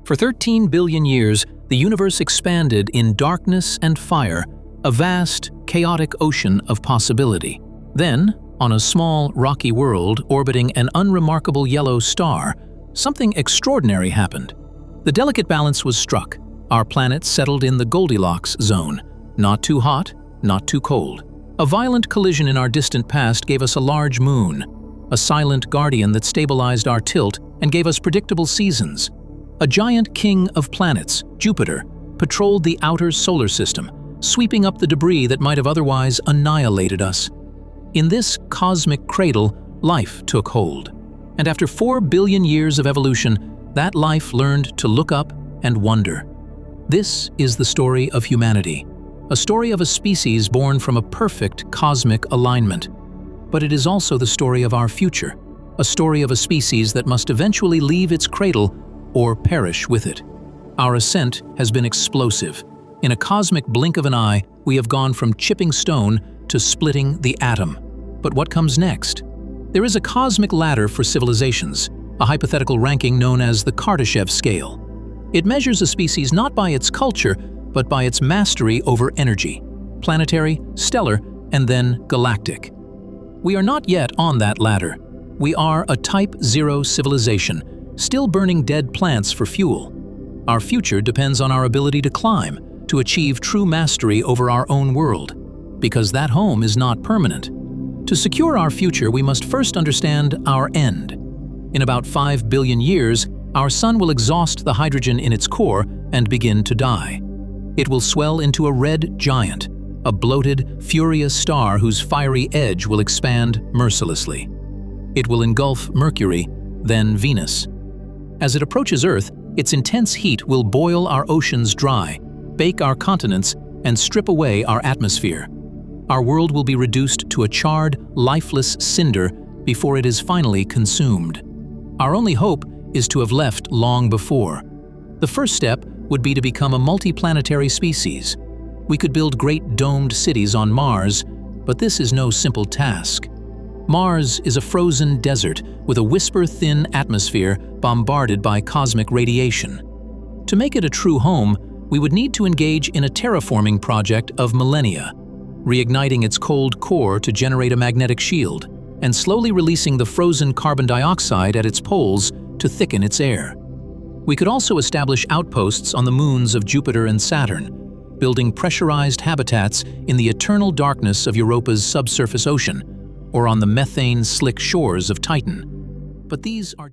For 13 billion years, the universe expanded in darkness and fire, a vast, chaotic ocean of possibility. Then, on a small, rocky world orbiting an unremarkable yellow star, something extraordinary happened. The delicate balance was struck. Our planet settled in the Goldilocks zone, not too hot, not too cold. A violent collision in our distant past gave us a large moon, a silent guardian that stabilized our tilt and gave us predictable seasons. A giant king of planets, Jupiter, patrolled the outer solar system, sweeping up the debris that might have otherwise annihilated us. In this cosmic cradle, life took hold. And after 4 billion years of evolution, that life learned to look up and wonder. This is the story of humanity, a story of a species born from a perfect cosmic alignment. But it is also the story of our future, a story of a species that must eventually leave its cradle or perish with it. Our ascent has been explosive. In a cosmic blink of an eye, we have gone from chipping stone to splitting the atom. But what comes next? There is a cosmic ladder for civilizations, a hypothetical ranking known as the Kardashev scale. It measures a species not by its culture, but by its mastery over energy, planetary, stellar, and then galactic. We are not yet on that ladder. We are a Type 0 civilization, still burning dead plants for fuel. Our future depends on our ability to climb, to achieve true mastery over our own world, because that home is not permanent. To secure our future, we must first understand our end. In about 5 billion years, our sun will exhaust the hydrogen in its core and begin to die. It will swell into a red giant, a bloated, furious star whose fiery edge will expand mercilessly. It will engulf Mercury, then Venus. As it approaches Earth, its intense heat will boil our oceans dry, bake our continents, and strip away our atmosphere. Our world will be reduced to a charred, lifeless cinder before it is finally consumed. Our only hope is to have left long before. The first step would be to become a multiplanetary species. We could build great domed cities on Mars, but this is no simple task. Mars is a frozen desert with a whisper-thin atmosphere bombarded by cosmic radiation. To make it a true home, we would need to engage in a terraforming project of millennia, reigniting its cold core to generate a magnetic shield, and slowly releasing the frozen carbon dioxide at its poles to thicken its air. We could also establish outposts on the moons of Jupiter and Saturn, building pressurized habitats in the eternal darkness of Europa's subsurface ocean, or on the methane-slick shores of Titan. But these are